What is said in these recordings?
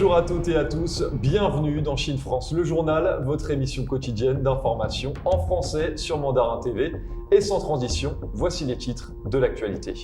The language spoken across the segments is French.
Bonjour à toutes et à tous, bienvenue dans Chine France, le journal, votre émission quotidienne d'information en français sur Mandarin TV. Et sans transition, voici les titres de l'actualité.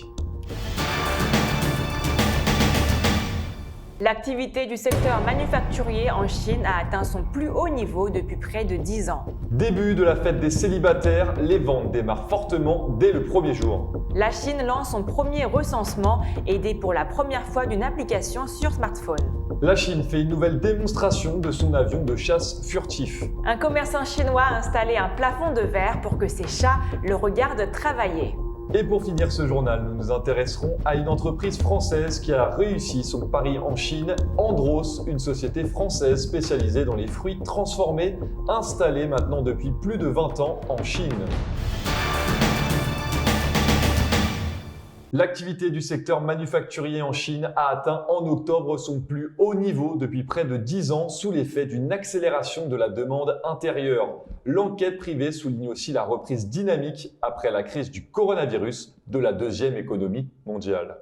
L'activité du secteur manufacturier en Chine a atteint son plus haut niveau depuis près de 10 ans. Début de la fête des célibataires, les ventes démarrent fortement dès le premier jour. La Chine lance son premier recensement, aidé pour la première fois d'une application sur smartphone. La Chine fait une nouvelle démonstration de son avion de chasse furtif. Un commerçant chinois a installé un plafond de verre pour que ses chats le regardent travailler. Et pour finir ce journal, nous nous intéresserons à une entreprise française qui a réussi son pari en Chine, Andros, une société française spécialisée dans les fruits transformés, installée maintenant depuis plus de 20 ans en Chine. L'activité du secteur manufacturier en Chine a atteint en octobre son plus haut niveau depuis près de 10 ans sous l'effet d'une accélération de la demande intérieure. L'enquête privée souligne aussi la reprise dynamique après la crise du coronavirus de la deuxième économie mondiale.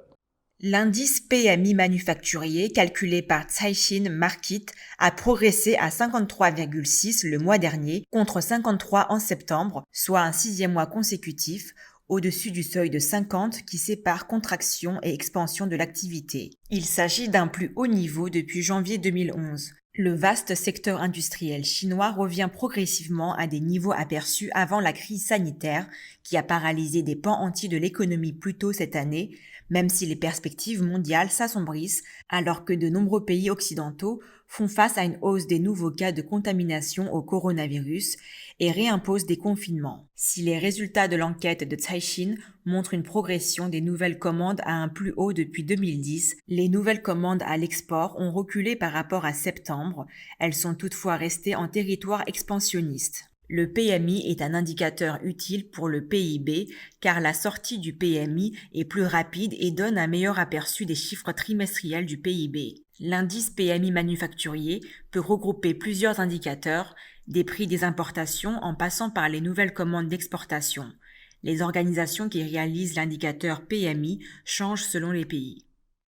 L'indice PMI manufacturier calculé par Caixin Market a progressé à 53,6 le mois dernier contre 53 en septembre, soit un sixième mois consécutif, au-dessus du seuil de 50 qui sépare contraction et expansion de l'activité. Il s'agit d'un plus haut niveau depuis janvier 2011. Le vaste secteur industriel chinois revient progressivement à des niveaux aperçus avant la crise sanitaire qui a paralysé des pans entiers de l'économie plus tôt cette année, même si les perspectives mondiales s'assombrissent alors que de nombreux pays occidentaux font face à une hausse des nouveaux cas de contamination au coronavirus et réimposent des confinements. Si les résultats de l'enquête de Caixin montrent une progression des nouvelles commandes à un plus haut depuis 2010, les nouvelles commandes à l'export ont reculé par rapport à septembre. Elles sont toutefois restées en territoire expansionniste. Le PMI est un indicateur utile pour le PIB car la sortie du PMI est plus rapide et donne un meilleur aperçu des chiffres trimestriels du PIB. L'indice PMI manufacturier peut regrouper plusieurs indicateurs, des prix des importations en passant par les nouvelles commandes d'exportation. Les organisations qui réalisent l'indicateur PMI changent selon les pays.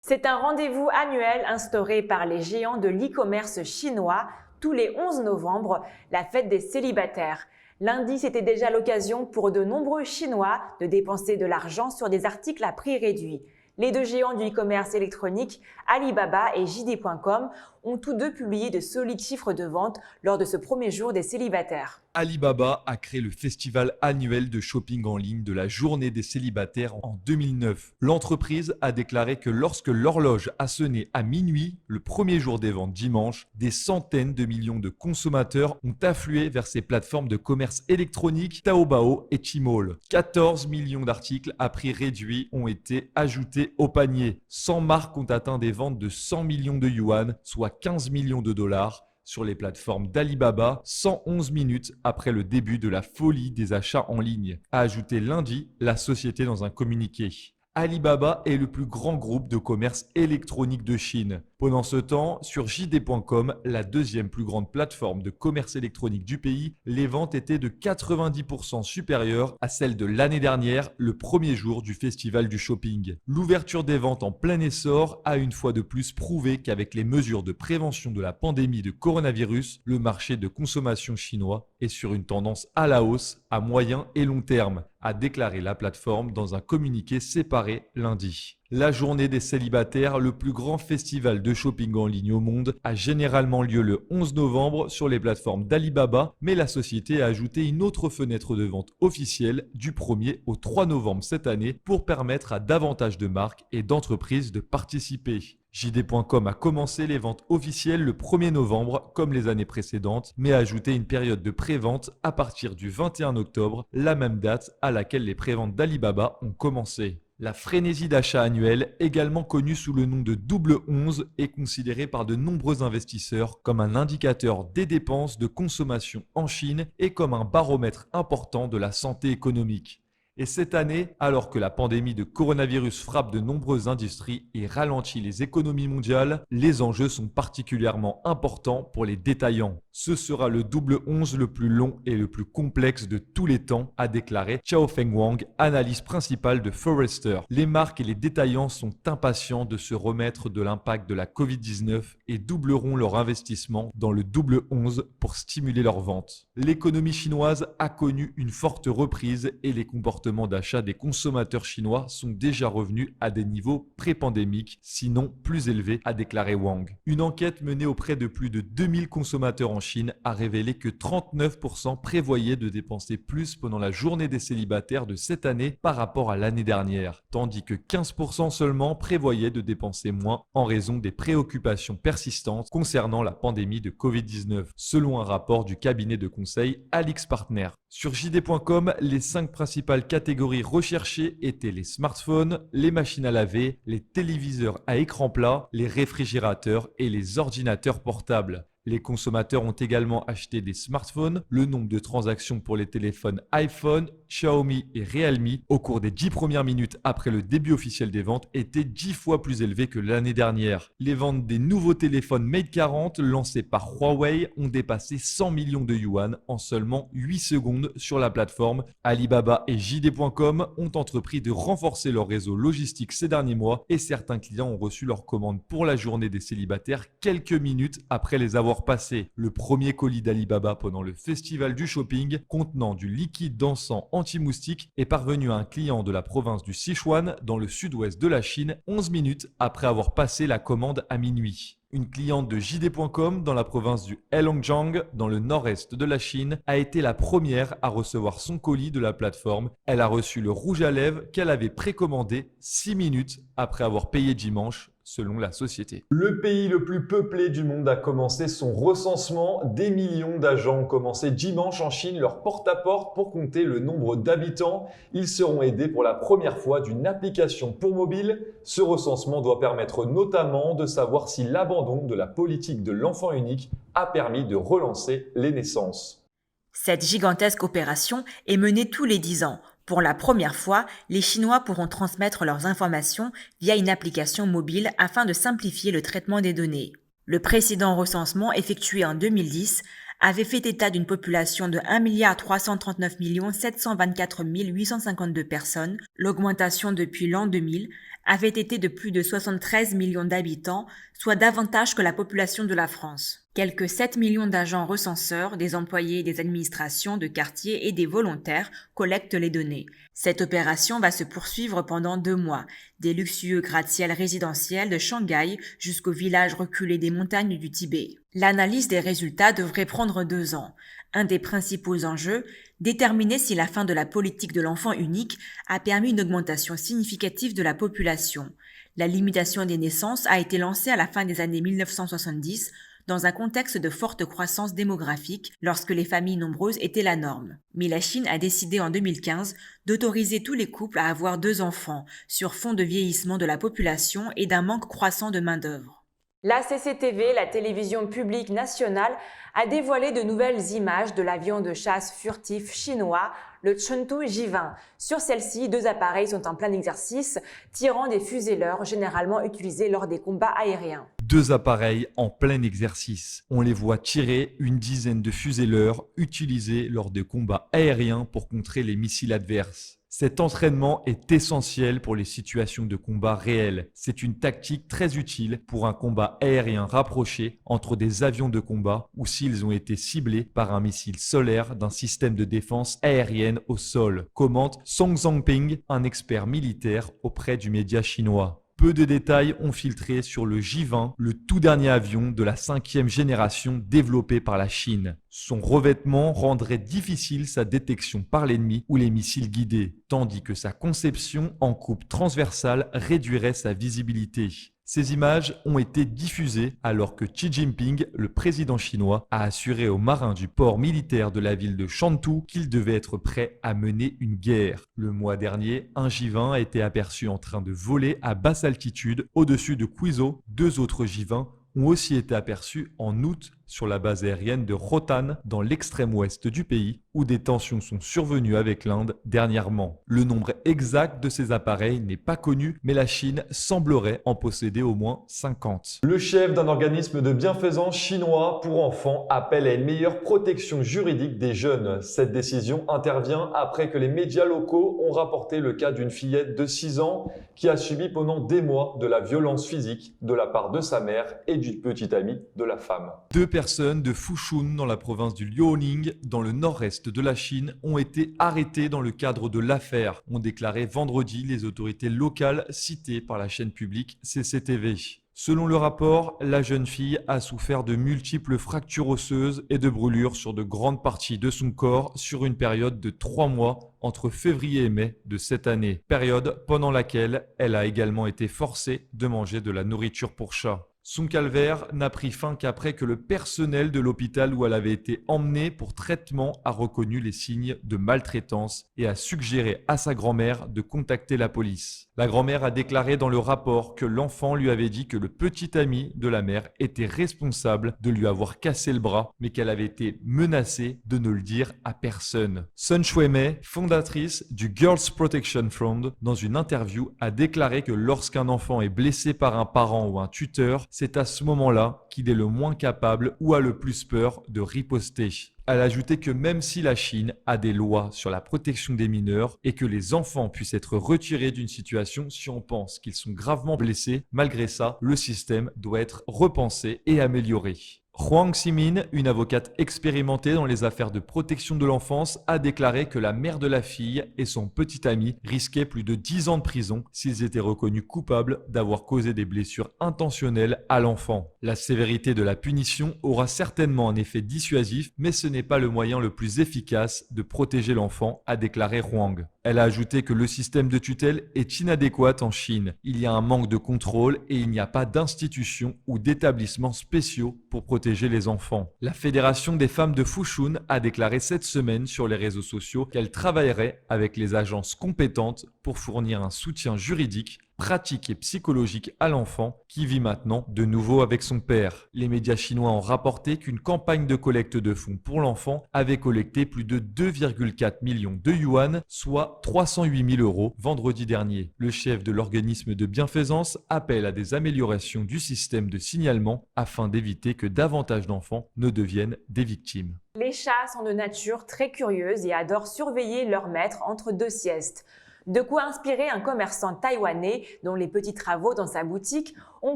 C'est un rendez-vous annuel instauré par les géants de l'e-commerce chinois tous les 11 novembre, la fête des célibataires. Lundi, c'était déjà l'occasion pour de nombreux Chinois de dépenser de l'argent sur des articles à prix réduit. Les deux géants du e-commerce électronique, Alibaba et JD.com, ont tous deux publié de solides chiffres de vente lors de ce premier jour des célibataires. Alibaba a créé le festival annuel de shopping en ligne de la Journée des célibataires en 2009. L'entreprise a déclaré que lorsque l'horloge a sonné à minuit, le premier jour des ventes dimanche, des centaines de millions de consommateurs ont afflué vers ces plateformes de commerce électronique Taobao et Tmall. 14 millions d'articles à prix réduit ont été ajoutés au panier. 100 marques ont atteint des ventes de 100 millions de yuan, soit 15 millions de dollars, sur les plateformes d'Alibaba 111 minutes après le début de la folie des achats en ligne, a ajouté lundi la société dans un communiqué. Alibaba est le plus grand groupe de commerce électronique de Chine. Pendant ce temps, sur JD.com, la deuxième plus grande plateforme de commerce électronique du pays, les ventes étaient de 90% supérieures à celles de l'année dernière, le premier jour du festival du shopping. L'ouverture des ventes en plein essor a une fois de plus prouvé qu'avec les mesures de prévention de la pandémie de coronavirus, le marché de consommation chinois est sur une tendance à la hausse à moyen et long terme, a déclaré la plateforme dans un communiqué séparé lundi. La journée des célibataires, le plus grand festival de shopping en ligne au monde, a généralement lieu le 11 novembre sur les plateformes d'Alibaba, mais la société a ajouté une autre fenêtre de vente officielle du 1er au 3 novembre cette année pour permettre à davantage de marques et d'entreprises de participer. JD.com a commencé les ventes officielles le 1er novembre comme les années précédentes, mais a ajouté une période de prévente à partir du 21 octobre, la même date à laquelle les préventes d'Alibaba ont commencé. La frénésie d'achat annuelle, également connue sous le nom de double 11, est considérée par de nombreux investisseurs comme un indicateur des dépenses de consommation en Chine et comme un baromètre important de la santé économique. Et cette année, alors que la pandémie de coronavirus frappe de nombreuses industries et ralentit les économies mondiales, les enjeux sont particulièrement importants pour les détaillants. Ce sera le double 11 le plus long et le plus complexe de tous les temps, a déclaré Xiaofeng Wang, analyste principale de Forrester. Les marques et les détaillants sont impatients de se remettre de l'impact de la Covid-19 et doubleront leur investissement dans le double 11 pour stimuler leurs ventes. L'économie chinoise a connu une forte reprise et les comportements d'achat des consommateurs chinois sont déjà revenus à des niveaux pré-pandémiques, sinon plus élevés, a déclaré Wang. Une enquête menée auprès de plus de 2000 consommateurs en Chine a révélé que 39% prévoyaient de dépenser plus pendant la journée des célibataires de cette année par rapport à l'année dernière, tandis que 15% seulement prévoyaient de dépenser moins en raison des préoccupations persistantes concernant la pandémie de Covid-19, selon un rapport du cabinet de conseil AlixPartners. Sur JD.com, les 5 principales catégories recherchées étaient les smartphones, les machines à laver, les téléviseurs à écran plat, les réfrigérateurs et les ordinateurs portables. Les consommateurs ont également acheté des smartphones. Le nombre de transactions pour les téléphones iPhone, Xiaomi et Realme au cours des 10 premières minutes après le début officiel des ventes était 10 fois plus élevé que l'année dernière. Les ventes des nouveaux téléphones Mate 40 lancés par Huawei ont dépassé 100 millions de yuan en seulement 8 secondes sur la plateforme. Alibaba et JD.com ont entrepris de renforcer leur réseau logistique ces derniers mois et certains clients ont reçu leurs commandes pour la journée des célibataires quelques minutes après les avoir passés. Le premier colis d'Alibaba pendant le festival du shopping contenant du liquide dansant anti-moustique est parvenu à un client de la province du Sichuan dans le sud-ouest de la Chine 11 minutes après avoir passé la commande à minuit. Une cliente de JD.com dans la province du Heilongjiang, dans le nord-est de la Chine, a été la première à recevoir son colis de la plateforme. Elle a reçu le rouge à lèvres qu'elle avait précommandé 6 minutes après avoir payé dimanche, selon la société. Le pays le plus peuplé du monde a commencé son recensement. Des millions d'agents ont commencé dimanche en Chine leur porte-à-porte pour compter le nombre d'habitants. Ils seront aidés pour la première fois d'une application pour mobile. Ce recensement doit permettre notamment de savoir si l'abandon de la politique de l'enfant unique a permis de relancer les naissances. Cette gigantesque opération est menée tous les 10 ans. Pour la première fois, les Chinois pourront transmettre leurs informations via une application mobile afin de simplifier le traitement des données. Le précédent recensement, effectué en 2010, avait fait état d'une population de 1 339 724 852 personnes. L'augmentation depuis l'an 2000 avait été de plus de 73 millions d'habitants, soit davantage que la population de la France. Quelques 7 millions d'agents recenseurs, des employés des administrations de quartier et des volontaires collectent les données. Cette opération va se poursuivre pendant 2 mois, des luxueux gratte-ciel résidentiels de Shanghai jusqu'au village reculé des montagnes du Tibet. L'analyse des résultats devrait prendre 2 ans. Un des principaux enjeux, déterminer si la fin de la politique de l'enfant unique a permis une augmentation significative de la population. La limitation des naissances a été lancée à la fin des années 1970 dans un contexte de forte croissance démographique lorsque les familles nombreuses étaient la norme. Mais la Chine a décidé en 2015 d'autoriser tous les couples à avoir 2 enfants sur fond de vieillissement de la population et d'un manque croissant de main-d'œuvre. La CCTV, la télévision publique nationale, a dévoilé de nouvelles images de l'avion de chasse furtif chinois, le Chengdu J-20. Sur celle-ci, 2 appareils sont en plein exercice, tirant des fusées-leurres généralement utilisés lors des combats aériens. 2 appareils en plein exercice. On les voit tirer une dizaine de fusées-leurres utilisés lors de combats aériens pour contrer les missiles adverses. Cet entraînement est essentiel pour les situations de combat réels. C'est une tactique très utile pour un combat aérien rapproché entre des avions de combat ou s'ils ont été ciblés par un missile solaire d'un système de défense aérienne au sol, commente Song Zhangping, un expert militaire auprès du média chinois. Peu de détails ont filtré sur le J-20, le tout dernier avion de la 5e génération développé par la Chine. Son revêtement rendrait difficile sa détection par l'ennemi ou les missiles guidés, tandis que sa conception en coupe transversale réduirait sa visibilité. Ces images ont été diffusées alors que Xi Jinping, le président chinois, a assuré aux marins du port militaire de la ville de Shantou qu'ils devaient être prêts à mener une guerre. Le mois dernier, un J-20 a été aperçu en train de voler à basse altitude au-dessus de Guizhou. 2 autres J-20 ont aussi été aperçus en août sur la base aérienne de Rotan dans l'extrême ouest du pays, où des tensions sont survenues avec l'Inde dernièrement. Le nombre exact de ces appareils n'est pas connu, mais la Chine semblerait en posséder au moins 50. Le chef d'un organisme de bienfaisance chinois pour enfants appelle à une meilleure protection juridique des jeunes. Cette décision intervient après que les médias locaux ont rapporté le cas d'une fillette de 6 ans qui a subi pendant des mois de la violence physique de la part de sa mère et du petit ami de la femme. 2 personnes de Fushun dans la province du Liaoning, dans le nord-est de la Chine, ont été arrêtées dans le cadre de l'affaire, ont déclaré vendredi les autorités locales citées par la chaîne publique CCTV. Selon le rapport, la jeune fille a souffert de multiples fractures osseuses et de brûlures sur de grandes parties de son corps sur une période de 3 mois entre février et mai de cette année, période pendant laquelle elle a également été forcée de manger de la nourriture pour chat. Son calvaire n'a pris fin qu'après que le personnel de l'hôpital où elle avait été emmenée pour traitement a reconnu les signes de maltraitance et a suggéré à sa grand-mère de contacter la police. La grand-mère a déclaré dans le rapport que l'enfant lui avait dit que le petit ami de la mère était responsable de lui avoir cassé le bras, mais qu'elle avait été menacée de ne le dire à personne. Sun Shui-mei, fondatrice du Girls Protection Fund, dans une interview, a déclaré que lorsqu'un enfant est blessé par un parent ou un tuteur, c'est à ce moment-là qu'il est le moins capable ou a le plus peur de riposter. Elle a ajouté que même si la Chine a des lois sur la protection des mineurs et que les enfants puissent être retirés d'une situation si on pense qu'ils sont gravement blessés, malgré ça, le système doit être repensé et amélioré. Huang Ximin, une avocate expérimentée dans les affaires de protection de l'enfance, a déclaré que la mère de la fille et son petit ami risquaient plus de 10 ans de prison s'ils étaient reconnus coupables d'avoir causé des blessures intentionnelles à l'enfant. La sévérité de la punition aura certainement un effet dissuasif, mais ce n'est pas le moyen le plus efficace de protéger l'enfant, a déclaré Huang. Elle a ajouté que le système de tutelle est inadéquat en Chine. Il y a un manque de contrôle et il n'y a pas d'institutions ou d'établissements spéciaux pour protéger les enfants. La Fédération des femmes de Fushun a déclaré cette semaine sur les réseaux sociaux qu'elle travaillerait avec les agences compétentes pour fournir un soutien juridique, pratique et psychologique à l'enfant qui vit maintenant de nouveau avec son père. Les médias chinois ont rapporté qu'une campagne de collecte de fonds pour l'enfant avait collecté plus de 2,4 millions de yuan, soit 308 000 euros vendredi dernier. Le chef de l'organisme de bienfaisance appelle à des améliorations du système de signalement afin d'éviter que davantage d'enfants ne deviennent des victimes. Les chats sont de nature très curieuse et adorent surveiller leur maître entre 2 siestes. De quoi inspirer un commerçant taïwanais dont les petits travaux dans sa boutique ont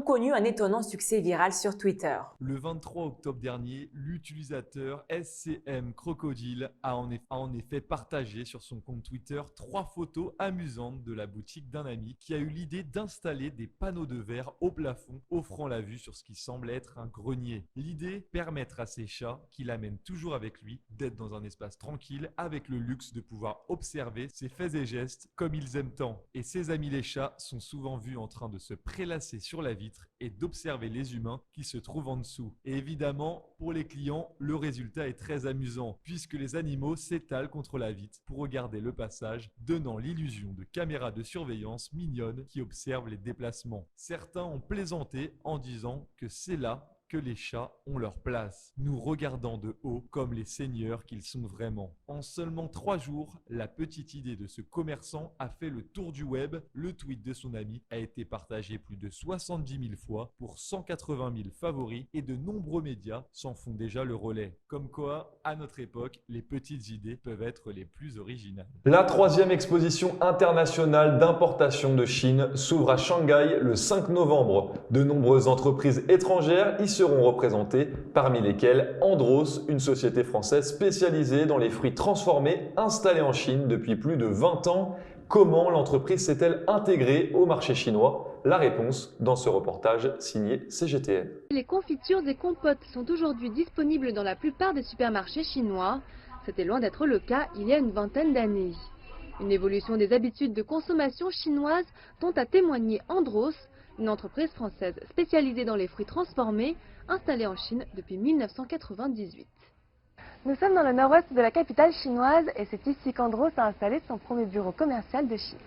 connu un étonnant succès viral sur Twitter. Le 23 octobre dernier, l'utilisateur SCM Crocodile a en effet partagé sur son compte Twitter 3 photos amusantes de la boutique d'un ami qui a eu l'idée d'installer des panneaux de verre au plafond offrant la vue sur ce qui semble être un grenier. L'idée, permettre à ses chats, qu'il amène toujours avec lui, d'être dans un espace tranquille avec le luxe de pouvoir observer ses faits et gestes comme ils aiment tant. Et ses amis les chats sont souvent vus en train de se prélasser sur la vitre et d'observer les humains qui se trouvent en dessous. Et évidemment, pour les clients, le résultat est très amusant puisque les animaux s'étalent contre la vitre pour regarder le passage, donnant l'illusion de caméras de surveillance mignonnes qui observent les déplacements. Certains ont plaisanté en disant que c'est là que les chats ont leur place, nous regardant de haut comme les seigneurs qu'ils sont vraiment. En seulement 3 jours, la petite idée de ce commerçant a fait le tour du web. Le tweet de son ami a été partagé plus de 70 000 fois pour 180 000 favoris et de nombreux médias s'en font déjà le relais. Comme quoi, à notre époque, les petites idées peuvent être les plus originales. La 3e exposition internationale d'importation de Chine s'ouvre à Shanghai le 5 novembre. De nombreuses entreprises étrangères y seront représentées, parmi lesquelles Andros, une société française spécialisée dans les fruits transformés installée en Chine depuis plus de 20 ans. Comment l'entreprise s'est-elle intégrée au marché chinois? La réponse dans ce reportage signé CGTN. Les confitures et compotes sont aujourd'hui disponibles dans la plupart des supermarchés chinois. C'était loin d'être le cas il y a une vingtaine d'années. Une évolution des habitudes de consommation chinoises dont a témoigné Andros, une entreprise française spécialisée dans les fruits transformés, installée en Chine depuis 1998. Nous sommes dans le nord-ouest de la capitale chinoise et c'est ici qu'Andros a installé son premier bureau commercial de Chine.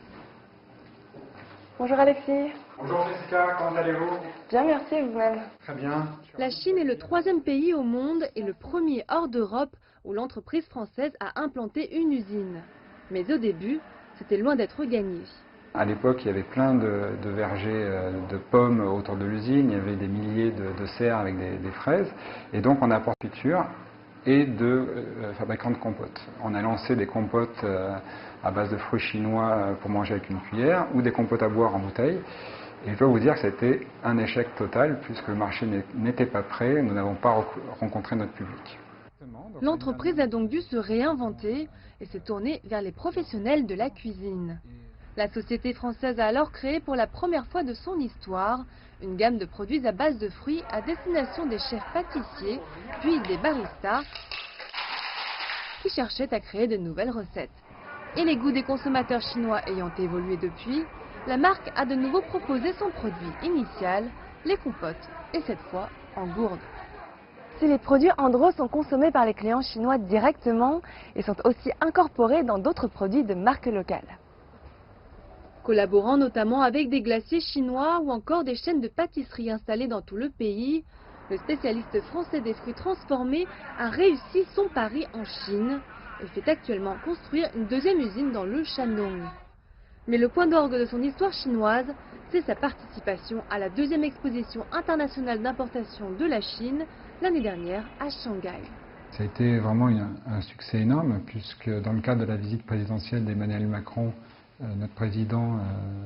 Bonjour Alexis. Bonjour Jessica, comment allez-vous? Bien, merci et vous-même. Très bien. La Chine est le 3e pays au monde et le premier hors d'Europe où l'entreprise française a implanté une usine. Mais au début, c'était loin d'être gagné. À l'époque, il y avait plein de vergers de pommes autour de l'usine, il y avait des milliers de serres avec des fraises. Et donc on a apporté culture et de fabricants de compotes. On a lancé des compotes à base de fruits chinois pour manger avec une cuillère ou des compotes à boire en bouteille. Et je dois vous dire que c'était un échec total puisque le marché n'était pas prêt, nous n'avons pas rencontré notre public. L'entreprise a donc dû se réinventer et s'est tournée vers les professionnels de la cuisine. La société française a alors créé pour la première fois de son histoire une gamme de produits à base de fruits à destination des chefs pâtissiers, puis des baristas qui cherchaient à créer de nouvelles recettes. Et les goûts des consommateurs chinois ayant évolué depuis, la marque a de nouveau proposé son produit initial, les compotes, et cette fois en gourde. Si les produits Andro sont consommés par les clients chinois directement, ils sont aussi incorporés dans d'autres produits de marques locales. Collaborant notamment avec des glaciers chinois ou encore des chaînes de pâtisseries installées dans tout le pays, le spécialiste français des fruits transformés a réussi son pari en Chine et fait actuellement construire une deuxième usine dans le Shandong. Mais le point d'orgue de son histoire chinoise, c'est sa participation à la 2e exposition internationale d'importation de la Chine l'année dernière à Shanghai. Ça a été vraiment un succès énorme puisque dans le cadre de la visite présidentielle d'Emmanuel Macron, notre président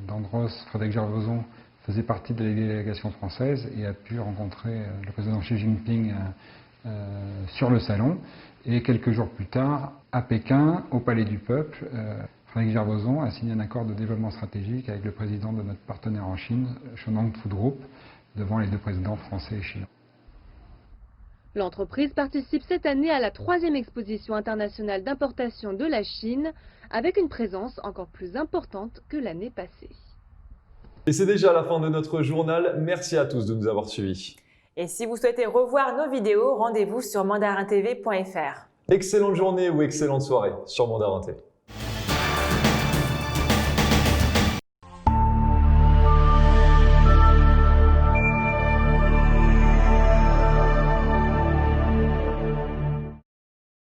d'Andros, Frédéric Gervoson, faisait partie de la délégation française et a pu rencontrer le président Xi Jinping sur le salon. Et quelques jours plus tard, à Pékin, au Palais du Peuple, Frédéric Gervoson a signé un accord de développement stratégique avec le président de notre partenaire en Chine, Shandong Food Group, devant les 2 présidents français et chinois. L'entreprise participe cette année à la 3e exposition internationale d'importation de la Chine, avec une présence encore plus importante que l'année passée. Et c'est déjà la fin de notre journal. Merci à tous de nous avoir suivis. Et si vous souhaitez revoir nos vidéos, rendez-vous sur mandarintv.fr. Excellente journée ou excellente soirée sur Mandarin TV.